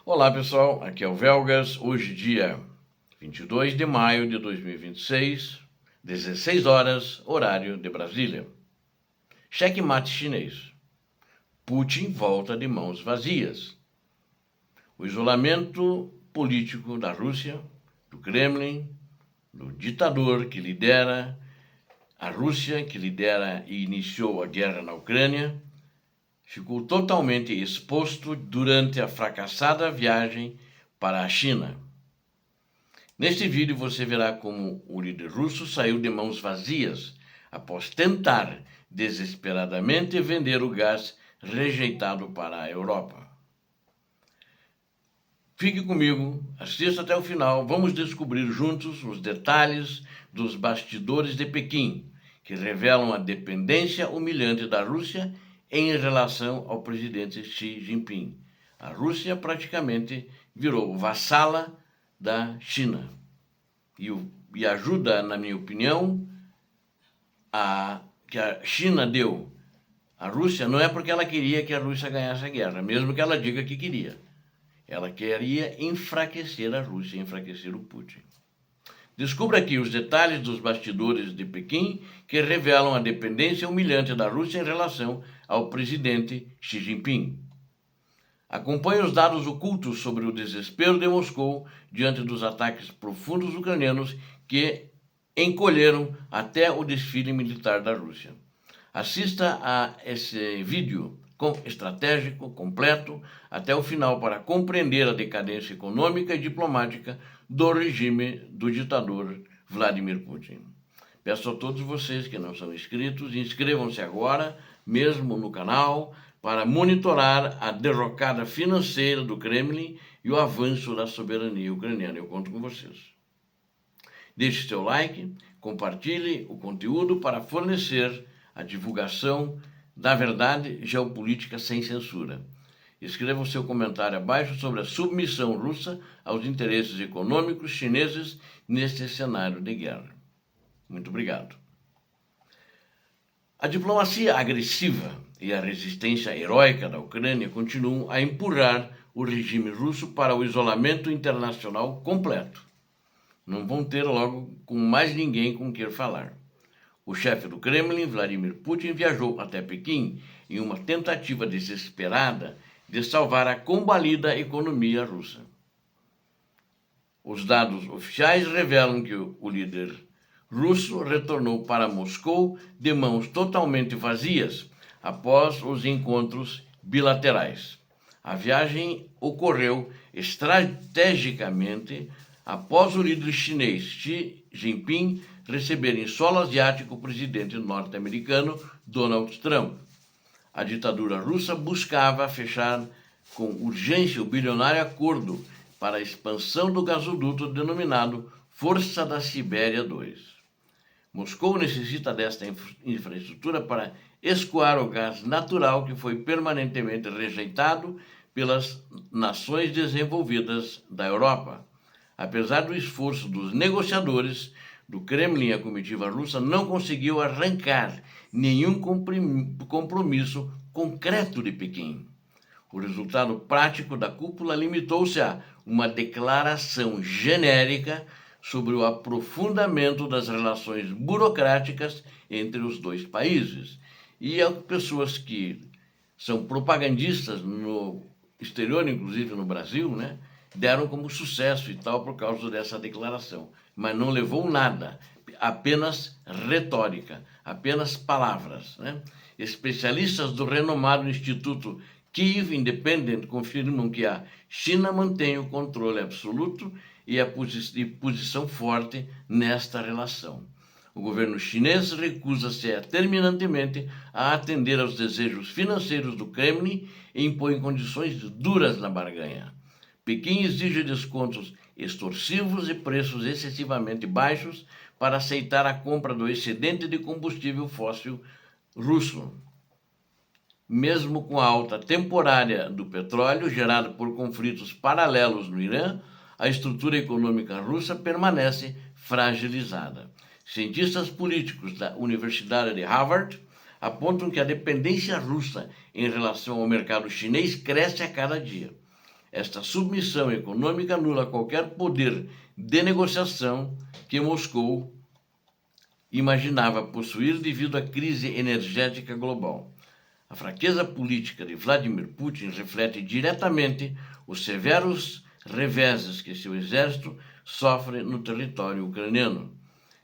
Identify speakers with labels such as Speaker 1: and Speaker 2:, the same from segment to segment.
Speaker 1: Olá pessoal, aqui é o Velgas, hoje dia 22 de maio de 2026, 16 horas, horário de Brasília. Checkmate chinês. Putin volta de mãos vazias. O isolamento político da Rússia, do Kremlin, do ditador que lidera a Rússia, que lidera e iniciou a guerra na Ucrânia, ficou totalmente exposto durante a fracassada viagem para a China. Neste vídeo você verá como o líder russo saiu de mãos vazias após tentar desesperadamente vender o gás rejeitado para a Europa. Fique comigo, assista até o final, vamos descobrir juntos os detalhes dos bastidores de Pequim, que revelam a dependência humilhante da Rússia em relação ao presidente Xi Jinping. A Rússia praticamente virou vassala da China e ajuda, na minha opinião, que a China deu à Rússia não é porque ela queria que a Rússia ganhasse a guerra, mesmo que ela diga que queria. Ela queria enfraquecer a Rússia, enfraquecer o Putin. Descubra aqui os detalhes dos bastidores de Pequim que revelam a dependência humilhante da Rússia em relação ao presidente Xi Jinping. Acompanhe os dados ocultos sobre o desespero de Moscou diante dos ataques profundos ucranianos que encolheram até o desfile militar da Rússia. Assista a esse vídeo estratégico, completo, até o final para compreender a decadência econômica e diplomática do regime do ditador Vladimir Putin. Peço a todos vocês que não são inscritos, inscrevam-se agora, mesmo no canal, para monitorar a derrocada financeira do Kremlin e o avanço da soberania ucraniana. Eu conto com vocês. Deixe seu like, compartilhe o conteúdo para fornecer a divulgação da verdade geopolítica sem censura. Escreva o seu comentário abaixo sobre a submissão russa aos interesses econômicos chineses neste cenário de guerra. Muito obrigado. A diplomacia agressiva e a resistência heróica da Ucrânia continuam a empurrar o regime russo para o isolamento internacional completo. Não vão ter logo com mais ninguém com quem falar. O chefe do Kremlin, Vladimir Putin, viajou até Pequim em uma tentativa desesperada de salvar a combalida economia russa. Os dados oficiais revelam que o líder russo retornou para Moscou de mãos totalmente vazias após os encontros bilaterais. A viagem ocorreu estrategicamente após o líder chinês Xi Jinping receber em solo asiático o presidente norte-americano Donald Trump. A ditadura russa buscava fechar com urgência o bilionário acordo para a expansão do gasoduto denominado Força da Sibéria 2. Moscou necessita desta infraestrutura para escoar o gás natural que foi permanentemente rejeitado pelas nações desenvolvidas da Europa. Apesar do esforço dos negociadores do Kremlin, a comitiva russa não conseguiu arrancar nenhum compromisso concreto de Pequim. O resultado prático da cúpula limitou-se a uma declaração genérica sobre o aprofundamento das relações burocráticas entre os dois países. E as pessoas que são propagandistas no exterior, inclusive no Brasil, deram como sucesso e tal por causa dessa declaração. Mas não levou nada, apenas retórica, apenas palavras. Especialistas do renomado Instituto Kyiv Independent confirmam que a China mantém o controle absoluto e a posição forte nesta relação. O governo chinês recusa-se terminantemente a atender aos desejos financeiros do Kremlin e impõe condições duras na barganha. Pequim exige descontos extorsivos e preços excessivamente baixos para aceitar a compra do excedente de combustível fóssil russo. Mesmo com a alta temporária do petróleo gerada por conflitos paralelos no Irã, a estrutura econômica russa permanece fragilizada. Cientistas políticos da Universidade de Harvard apontam que a dependência russa em relação ao mercado chinês cresce a cada dia. Esta submissão econômica anula qualquer poder de negociação que Moscou imaginava possuir devido à crise energética global. A fraqueza política de Vladimir Putin reflete diretamente os severos reveses que seu exército sofre no território ucraniano.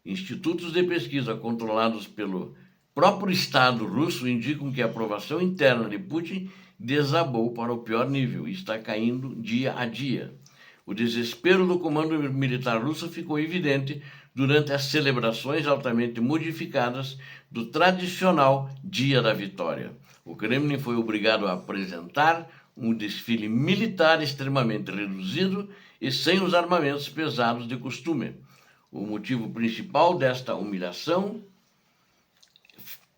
Speaker 1: Institutos de pesquisa controlados pelo próprio Estado russo indicam que a aprovação interna de Putin desabou para o pior nível e está caindo dia a dia. O desespero do comando militar russo ficou evidente durante as celebrações altamente modificadas do tradicional Dia da Vitória. O Kremlin foi obrigado a apresentar um desfile militar extremamente reduzido e sem os armamentos pesados de costume. O motivo principal desta humilhação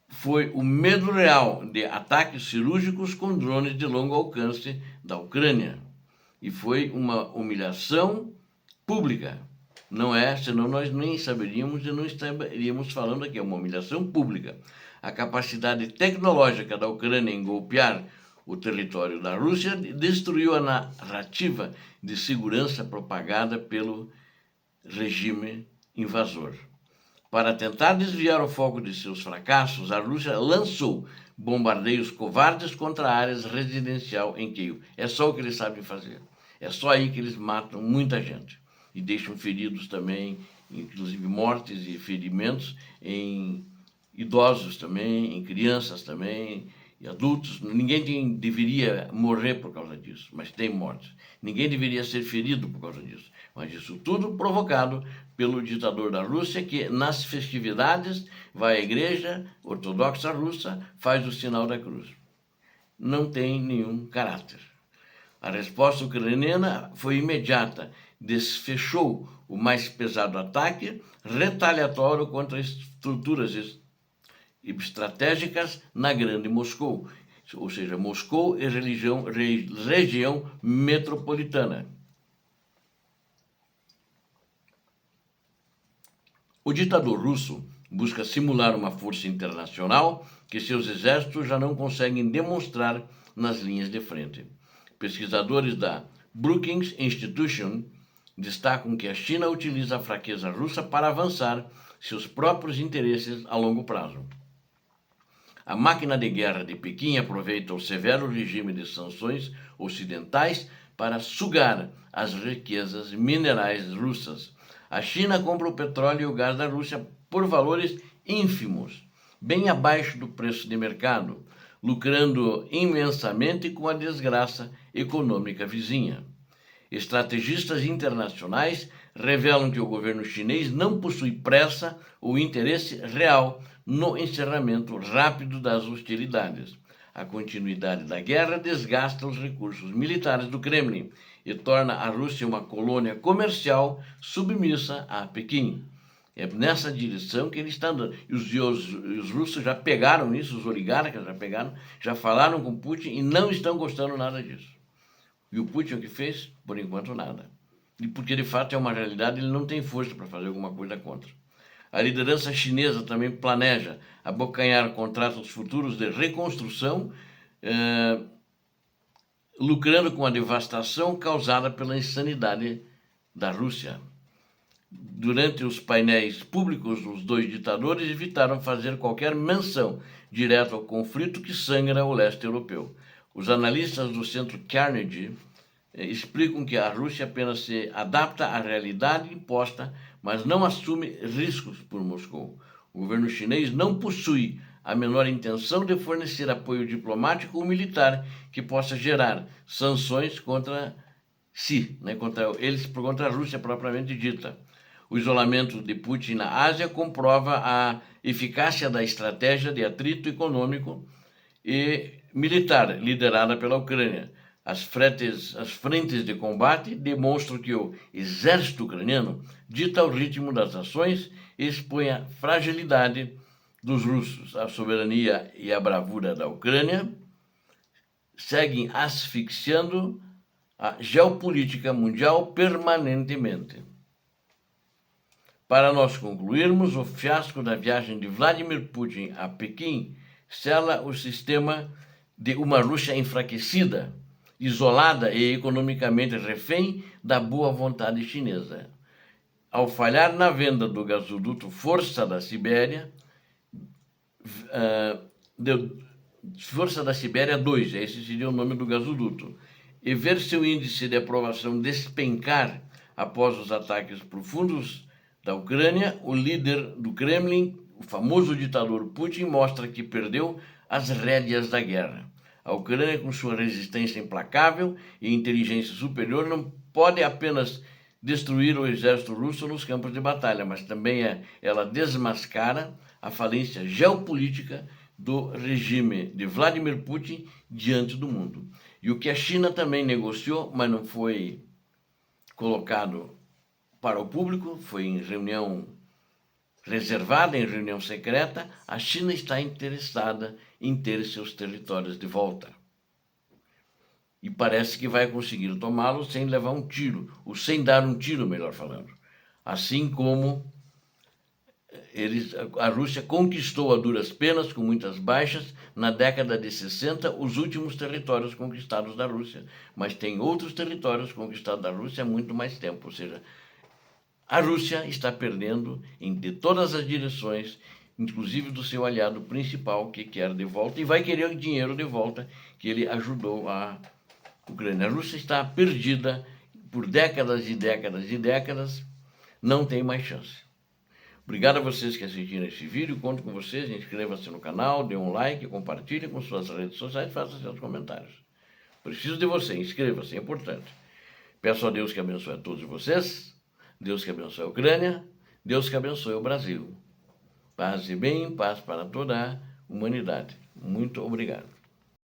Speaker 1: foi o medo real de ataques cirúrgicos com drones de longo alcance da Ucrânia. E foi uma humilhação pública. Não é, senão nós nem saberíamos e não estaríamos falando aqui. É uma humilhação pública. A capacidade tecnológica da Ucrânia em golpear o território da Rússia destruiu a narrativa de segurança propagada pelo regime invasor. Para tentar desviar o foco de seus fracassos, a Rússia lançou bombardeios covardes contra áreas residenciais em Kiev. É só o que eles sabem fazer. É só aí que eles matam muita gente. E deixam feridos também, inclusive mortes e ferimentos em idosos também, em crianças também, e adultos. Ninguém deveria morrer por causa disso, mas tem mortes. Ninguém deveria ser ferido por causa disso. Mas isso tudo provocado pelo ditador da Rússia, que nas festividades vai à igreja ortodoxa russa, faz o sinal da cruz. Não tem nenhum caráter. A resposta ucraniana foi imediata, desfechou o mais pesado ataque retaliatório contra estruturas estratégicas na Grande Moscou, ou seja, Moscou e região metropolitana. O ditador russo busca simular uma força internacional que seus exércitos já não conseguem demonstrar nas linhas de frente. Pesquisadores da Brookings Institution destacam que a China utiliza a fraqueza russa para avançar seus próprios interesses a longo prazo. A máquina de guerra de Pequim aproveita o severo regime de sanções ocidentais para sugar as riquezas minerais russas. A China compra o petróleo e o gás da Rússia por valores ínfimos, bem abaixo do preço de mercado, lucrando imensamente com a desgraça econômica vizinha. Estrategistas internacionais revelam que o governo chinês não possui pressa ou interesse real no encerramento rápido das hostilidades. A continuidade da guerra desgasta os recursos militares do Kremlin e torna a Rússia uma colônia comercial submissa a Pequim. É nessa direção que ele está andando. E os russos já pegaram isso, os oligarcas já pegaram, já falaram com Putin e não estão gostando nada disso. E o Putin o que fez? Por enquanto nada. E porque de fato é uma realidade, ele não tem força para fazer alguma coisa contra. A liderança chinesa também planeja abocanhar contratos futuros de reconstrução, lucrando com a devastação causada pela insanidade da Rússia. Durante os painéis públicos, os dois ditadores evitaram fazer qualquer menção direta ao conflito que sangra o leste europeu. Os analistas do Centro Carnegie explicam que a Rússia apenas se adapta à realidade imposta, mas não assume riscos por Moscou. O governo chinês não possui a menor intenção de fornecer apoio diplomático ou militar que possa gerar sanções contra si, contra a Rússia propriamente dita. O isolamento de Putin na Ásia comprova a eficácia da estratégia de atrito econômico e militar liderada pela Ucrânia. As frentes de combate demonstram que o exército ucraniano dita o ritmo das ações e expõe a fragilidade dos russos. A soberania e a bravura da Ucrânia seguem asfixiando a geopolítica mundial permanentemente. Para nós concluirmos, o fiasco da viagem de Vladimir Putin a Pequim sela o sistema de uma Rússia enfraquecida isolada e economicamente refém da boa vontade chinesa. Ao falhar na venda do gasoduto Força da Sibéria, Força da Sibéria 2, esse seria o nome do gasoduto, e ver seu índice de aprovação despencar após os ataques profundos da Ucrânia, o líder do Kremlin, o famoso ditador Putin, mostra que perdeu as rédeas da guerra. A Ucrânia, com sua resistência implacável e inteligência superior, não pode apenas destruir o exército russo nos campos de batalha, mas também ela desmascara a falência geopolítica do regime de Vladimir Putin diante do mundo. E o que a China também negociou, mas não foi colocado para o público, foi em reunião reservada, em reunião secreta, a China está interessada em ter seus territórios de volta. E parece que vai conseguir tomá-los sem levar um tiro, ou sem dar um tiro, melhor falando. Assim como a Rússia conquistou a duras penas, com muitas baixas, na década de 60, os últimos territórios conquistados da Rússia. Mas tem outros territórios conquistados da Rússia há muito mais tempo. Ou seja, a Rússia está perdendo de todas as direções, inclusive do seu aliado principal, que quer de volta, e vai querer o dinheiro de volta que ele ajudou a Ucrânia. A Rússia está perdida por décadas e décadas e décadas, não tem mais chance. Obrigado a vocês que assistiram esse vídeo, conto com vocês, inscreva-se no canal, dê um like, compartilhe com suas redes sociais, faça seus comentários. Preciso de você, inscreva-se, é importante. Peço a Deus que abençoe a todos vocês, Deus que abençoe a Ucrânia, Deus que abençoe o Brasil. Paz e bem, paz para toda a humanidade. Muito obrigado.